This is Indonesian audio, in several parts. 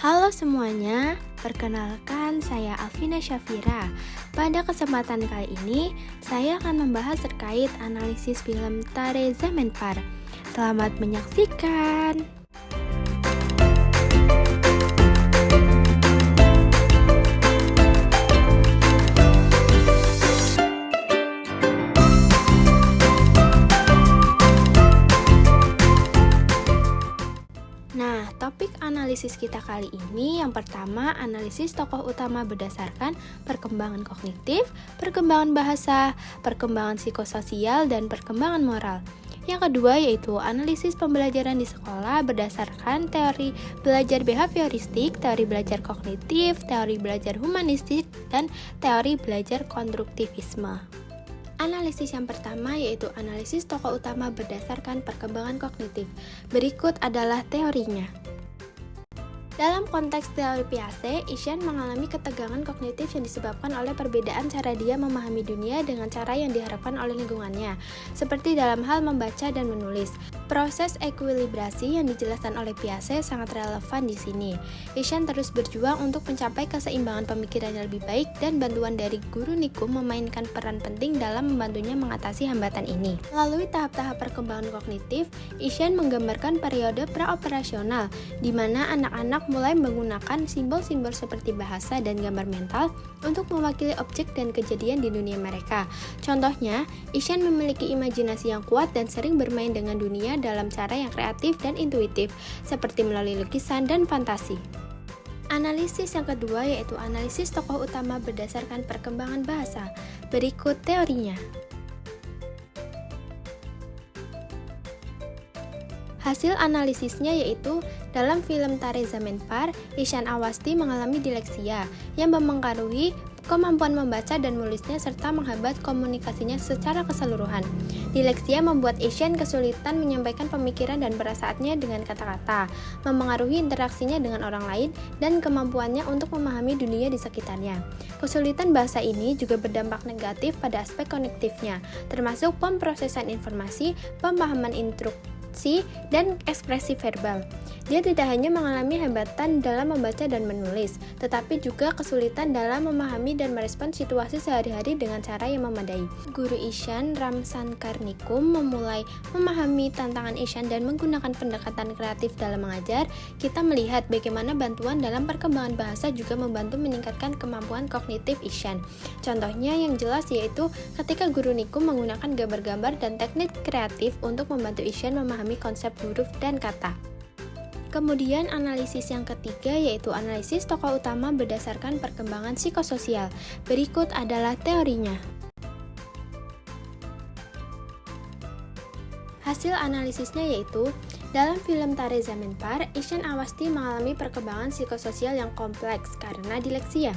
Halo semuanya, perkenalkan saya Alvina Syafira. Pada kesempatan kali ini, saya akan membahas terkait analisis film Tare Zaman Par. Selamat menyaksikan. Nah, topik analisis kita kali ini yang pertama, analisis tokoh utama berdasarkan perkembangan kognitif, perkembangan bahasa, perkembangan psikososial, dan perkembangan moral. Yang kedua yaitu analisis pembelajaran di sekolah berdasarkan teori belajar behavioristik, teori belajar kognitif, teori belajar humanistik, dan teori belajar konstruktivisme. Analisis yang pertama yaitu analisis tokoh utama berdasarkan perkembangan kognitif. Berikut adalah teorinya. Dalam konteks teori Piaget, Etienne mengalami ketegangan kognitif yang disebabkan oleh perbedaan cara dia memahami dunia dengan cara yang diharapkan oleh lingkungannya, seperti dalam hal membaca dan menulis. Proses ekuilibrasi yang dijelaskan oleh Piaget sangat relevan di sini. Etienne terus berjuang untuk mencapai keseimbangan pemikiran yang lebih baik, dan bantuan dari guru Nikum memainkan peran penting dalam membantunya mengatasi hambatan ini. Melalui tahap-tahap perkembangan kognitif, Etienne menggambarkan periode praoperasional, di mana anak-anak mulai menggunakan simbol-simbol seperti bahasa dan gambar mental untuk mewakili objek dan kejadian di dunia mereka. Contohnya, Etienne memiliki imajinasi yang kuat dan sering bermain dengan dunia dalam cara yang kreatif dan intuitif, seperti melalui lukisan dan fantasi. Analisis yang kedua yaitu analisis tokoh utama berdasarkan perkembangan bahasa. Berikut teorinya. Hasil analisisnya yaitu dalam film Tare Zaman Par, Etienne Awasthi mengalami dileksia yang mempengaruhi kemampuan membaca dan menulisnya serta menghambat komunikasinya secara keseluruhan. Dileksia membuat Etienne kesulitan menyampaikan pemikiran dan perasaannya dengan kata-kata, mempengaruhi interaksinya dengan orang lain, dan kemampuannya untuk memahami dunia di sekitarnya. Kesulitan bahasa ini juga berdampak negatif pada aspek kognitifnya, termasuk pemrosesan informasi, pemahaman instruksi, dan ekspresi verbal. Dia tidak hanya mengalami hambatan dalam membaca dan menulis, tetapi juga kesulitan dalam memahami dan merespon situasi sehari-hari dengan cara yang memadai. Guru Etienne, Ramsankar Nikum, memulai memahami tantangan Etienne dan menggunakan pendekatan kreatif dalam mengajar. Kita melihat bagaimana bantuan dalam perkembangan bahasa juga membantu meningkatkan kemampuan kognitif Etienne. Contohnya yang jelas yaitu ketika guru Nikum menggunakan gambar-gambar dan teknik kreatif untuk membantu Etienne memahami konsep huruf dan kata. Kemudian analisis yang ketiga yaitu analisis tokoh utama berdasarkan perkembangan psikososial. Berikut adalah teorinya. Hasil analisisnya yaitu dalam film Tare Zaman Par, Etienne Awasthi mengalami perkembangan psikososial yang kompleks karena dileksia.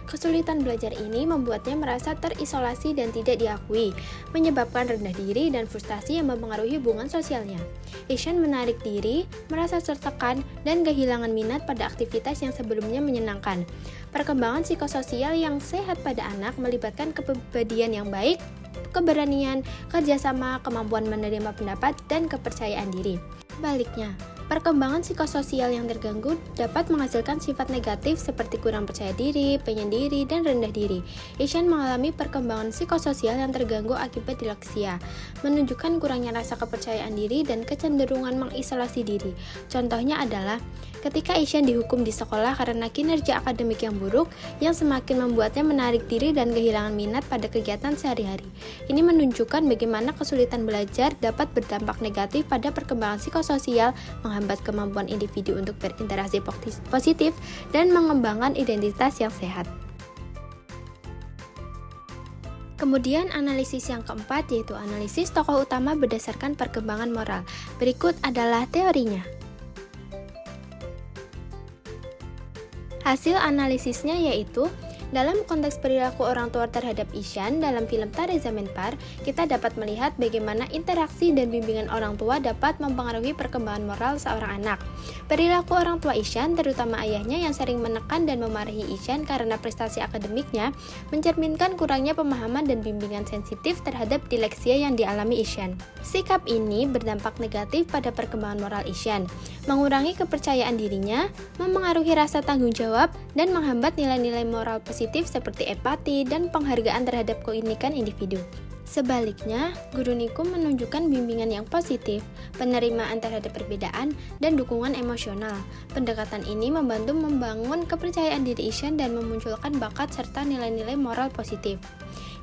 Kesulitan belajar ini membuatnya merasa terisolasi dan tidak diakui, menyebabkan rendah diri dan frustasi yang mempengaruhi hubungan sosialnya. Etienne menarik diri, merasa tertekan, dan kehilangan minat pada aktivitas yang sebelumnya menyenangkan. Perkembangan psikososial yang sehat pada anak melibatkan kepribadian yang baik, keberanian, kerjasama, kemampuan menerima pendapat, dan kepercayaan diri. Sebaliknya, perkembangan psikososial yang terganggu dapat menghasilkan sifat negatif seperti kurang percaya diri, penyendiri, dan rendah diri. Etienne mengalami perkembangan psikososial yang terganggu akibat dileksia, menunjukkan kurangnya rasa kepercayaan diri dan kecenderungan mengisolasi diri. Contohnya adalah ketika Etienne dihukum di sekolah karena kinerja akademik yang buruk, yang semakin membuatnya menarik diri dan kehilangan minat pada kegiatan sehari-hari. Ini menunjukkan bagaimana kesulitan belajar dapat berdampak negatif pada perkembangan psikososial, menghambat kemampuan individu untuk berinteraksi positif, dan mengembangkan identitas yang sehat. Kemudian analisis yang keempat yaitu analisis tokoh utama berdasarkan perkembangan moral. Berikut adalah teorinya. Hasil analisisnya yaitu dalam konteks perilaku orang tua terhadap Etienne dalam film Tare Zaman Par, kita dapat melihat bagaimana interaksi dan bimbingan orang tua dapat mempengaruhi perkembangan moral seorang anak. Perilaku orang tua Ishan, terutama ayahnya yang sering menekan dan memarahi Ishan karena prestasi akademiknya, mencerminkan kurangnya pemahaman dan bimbingan sensitif terhadap dileksia yang dialami Ishan. Sikap ini berdampak negatif pada perkembangan moral Ishan, mengurangi kepercayaan dirinya, memengaruhi rasa tanggung jawab, dan menghambat nilai-nilai moral positif seperti empati dan penghargaan terhadap keunikan individu. Sebaliknya, guru Nikum menunjukkan bimbingan yang positif, penerimaan terhadap perbedaan, dan dukungan emosional. Pendekatan ini membantu membangun kepercayaan diri Ishan dan memunculkan bakat serta nilai-nilai moral positif.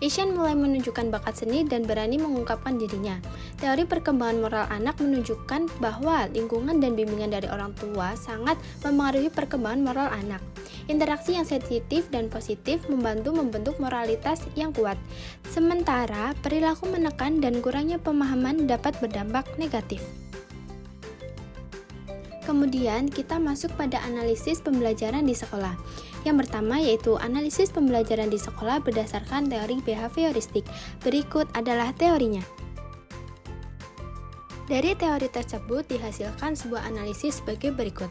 Ishan mulai menunjukkan bakat seni dan berani mengungkapkan dirinya. Teori perkembangan moral anak menunjukkan bahwa lingkungan dan bimbingan dari orang tua sangat mempengaruhi perkembangan moral anak. Interaksi yang sensitif dan positif membantu membentuk moralitas yang kuat. Sementara, perilaku menekan dan kurangnya pemahaman dapat berdampak negatif. Kemudian kita masuk pada analisis pembelajaran di sekolah. Yang pertama yaitu analisis pembelajaran di sekolah berdasarkan teori behavioristik. Berikut adalah teorinya. Dari teori tersebut dihasilkan sebuah analisis sebagai berikut.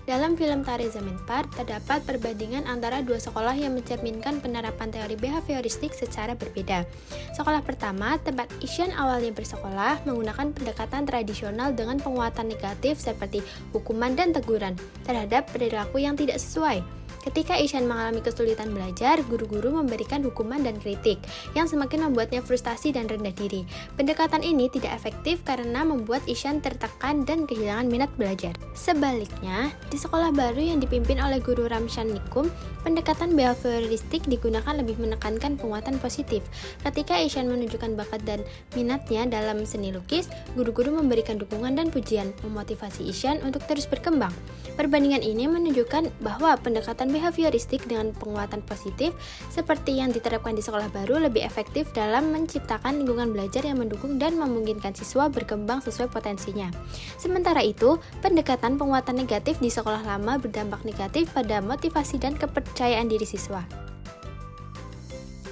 Dalam film Tare Zameen Par, terdapat perbandingan antara dua sekolah yang mencerminkan penerapan teori behavioristik secara berbeda. Sekolah pertama, tempat Ishan awalnya bersekolah, menggunakan pendekatan tradisional dengan penguatan negatif seperti hukuman dan teguran terhadap perilaku yang tidak sesuai. Ketika Ishan mengalami kesulitan belajar, guru-guru memberikan hukuman dan kritik, yang semakin membuatnya frustasi dan rendah diri. Pendekatan ini tidak efektif karena membuat Ishan tertekan dan kehilangan minat belajar. Sebaliknya, di sekolah baru yang dipimpin oleh guru Ramshan Nikum, pendekatan behavioristik digunakan lebih menekankan penguatan positif. Ketika Ishan menunjukkan bakat dan minatnya dalam seni lukis, guru-guru memberikan dukungan dan pujian, memotivasi Ishan untuk terus berkembang. Perbandingan ini menunjukkan bahwa pendekatan behavioristik dengan penguatan positif seperti yang diterapkan di sekolah baru lebih efektif dalam menciptakan lingkungan belajar yang mendukung dan memungkinkan siswa berkembang sesuai potensinya. Sementara itu, pendekatan penguatan negatif di sekolah lama berdampak negatif pada motivasi dan kepercayaan diri siswa.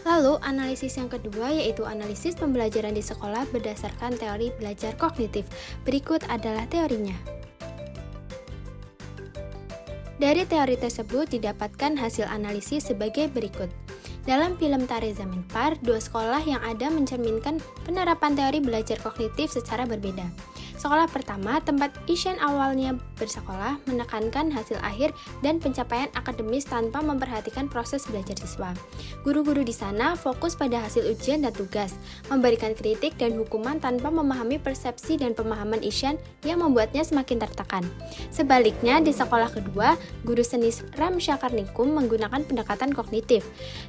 Lalu, analisis yang kedua yaitu analisis pembelajaran di sekolah berdasarkan teori belajar kognitif. Berikut adalah teorinya. Dari teori tersebut didapatkan hasil analisis sebagai berikut. Dalam film Tare Zameen Par, dua sekolah yang ada mencerminkan penerapan teori belajar kognitif secara berbeda. Sekolah pertama, tempat Ishan awalnya bersekolah, menekankan hasil akhir dan pencapaian akademis tanpa memperhatikan proses belajar siswa. Guru-guru di sana fokus pada hasil ujian dan tugas, memberikan kritik dan hukuman tanpa memahami persepsi dan pemahaman Ishan yang membuatnya semakin tertekan. Sebaliknya, di sekolah kedua, guru seni Ramshakar Nikum menggunakan pendekatan kognitif.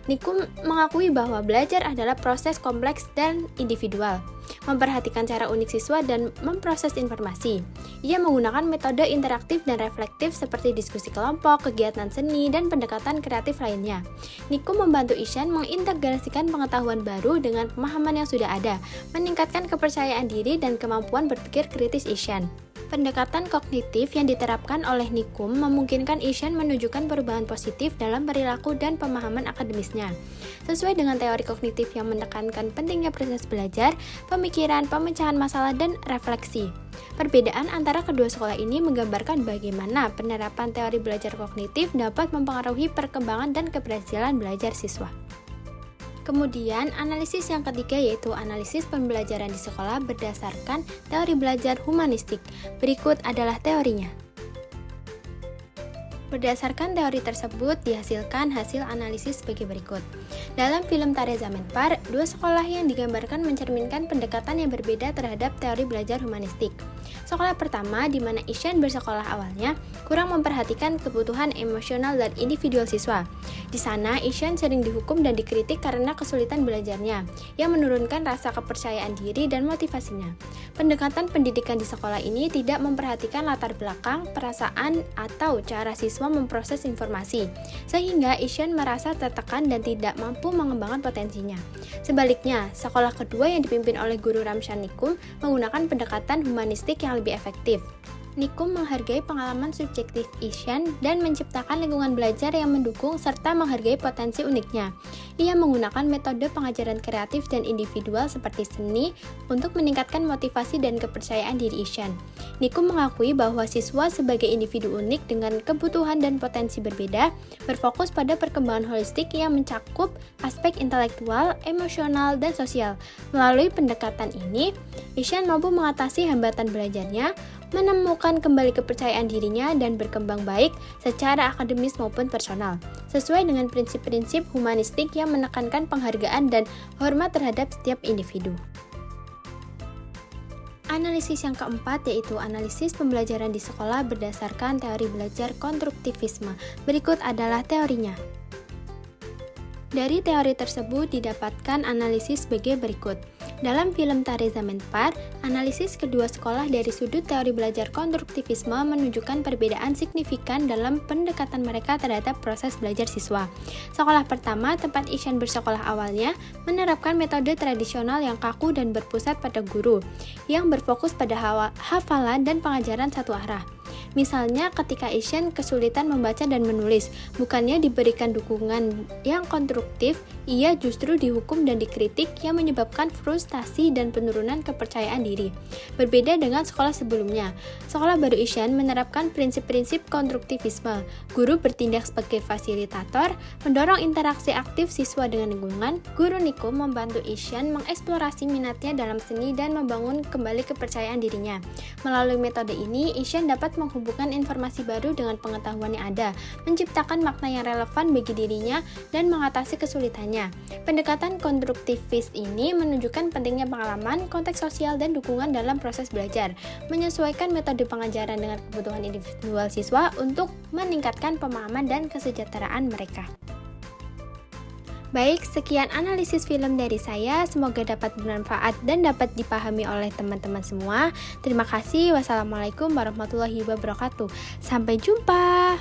Nikum mengakui bahwa belajar adalah proses kompleks dan individual, memperhatikan cara unik siswa dan memproses informasi. Ia menggunakan metode interaktif dan reflektif seperti diskusi kelompok, kegiatan seni, dan pendekatan kreatif lainnya. Nikum membantu Ishan mengintegrasikan pengetahuan baru dengan pemahaman yang sudah ada, meningkatkan kepercayaan diri dan kemampuan berpikir kritis Ishan. Pendekatan kognitif yang diterapkan oleh Nikum memungkinkan Ishan menunjukkan perubahan positif dalam perilaku dan pemahaman akademisnya. Sesuai dengan teori kognitif yang menekankan pentingnya proses belajar, pemikiran, pemecahan masalah, dan refleksi. Perbedaan antara kedua sekolah ini menggambarkan bagaimana penerapan teori belajar kognitif dapat mempengaruhi perkembangan dan keberhasilan belajar siswa. Kemudian, analisis yang ketiga yaitu analisis pembelajaran di sekolah berdasarkan teori belajar humanistik. Berikut adalah teorinya. Berdasarkan teori tersebut, dihasilkan hasil analisis sebagai berikut. Dalam film Tare Zameen Par, dua sekolah yang digambarkan mencerminkan pendekatan yang berbeda terhadap teori belajar humanistik. Sekolah pertama, di mana Ishan bersekolah awalnya, kurang memperhatikan kebutuhan emosional dan individual siswa. Di sana, Ishan sering dihukum dan dikritik karena kesulitan belajarnya, yang menurunkan rasa kepercayaan diri dan motivasinya. Pendekatan pendidikan di sekolah ini tidak memperhatikan latar belakang, perasaan, atau cara siswa memproses informasi, sehingga Ishan merasa tertekan dan tidak mampu mengembangkan potensinya. Sebaliknya, sekolah kedua yang dipimpin oleh guru Ramshan Nikum menggunakan pendekatan humanistik yang lebih efektif. Nikum menghargai pengalaman subjektif Ishan dan menciptakan lingkungan belajar yang mendukung serta menghargai potensi uniknya. Ia menggunakan metode pengajaran kreatif dan individual seperti seni untuk meningkatkan motivasi dan kepercayaan diri Ishan. Nikum mengakui bahwa siswa sebagai individu unik dengan kebutuhan dan potensi berbeda, berfokus pada perkembangan holistik yang mencakup aspek intelektual, emosional, dan sosial. Melalui pendekatan ini, Ishan mampu mengatasi hambatan belajarnya, menemukan kembali kepercayaan dirinya dan berkembang baik secara akademis maupun personal, sesuai dengan prinsip-prinsip humanistik yang menekankan penghargaan dan hormat terhadap setiap individu. Analisis yang keempat yaitu analisis pembelajaran di sekolah berdasarkan teori belajar konstruktivisme. Berikut adalah teorinya. Dari teori tersebut didapatkan analisis sebagai berikut. Dalam film Tare Zameen Par, analisis kedua sekolah dari sudut teori belajar konstruktivisme menunjukkan perbedaan signifikan dalam pendekatan mereka terhadap proses belajar siswa. Sekolah pertama, tempat Ishan bersekolah awalnya, menerapkan metode tradisional yang kaku dan berpusat pada guru, yang berfokus pada hafalan dan pengajaran satu arah. Misalnya ketika Ishan kesulitan membaca dan menulis, bukannya diberikan dukungan yang konstruktif, ia justru dihukum dan dikritik yang menyebabkan frustasi dan penurunan kepercayaan diri. Berbeda dengan sekolah sebelumnya, sekolah baru Ishan menerapkan prinsip-prinsip konstruktivisme. Guru bertindak sebagai fasilitator, mendorong interaksi aktif siswa dengan lingkungan. Guru Nikum membantu Ishan mengeksplorasi minatnya dalam seni dan membangun kembali kepercayaan dirinya. Melalui metode ini, Ishan dapat menghubungkan informasi baru dengan pengetahuan yang ada, menciptakan makna yang relevan bagi dirinya, dan mengatasi kesulitannya. Pendekatan konstruktivis ini menunjukkan pentingnya pengalaman, konteks sosial, dan dukungan dalam proses belajar, menyesuaikan metode pengajaran dengan kebutuhan individual siswa untuk meningkatkan pemahaman dan kesejahteraan mereka. Baik, sekian analisis film dari saya. Semoga dapat bermanfaat dan dapat dipahami oleh teman-teman semua. Terima kasih. Wassalamualaikum warahmatullahi wabarakatuh. Sampai jumpa.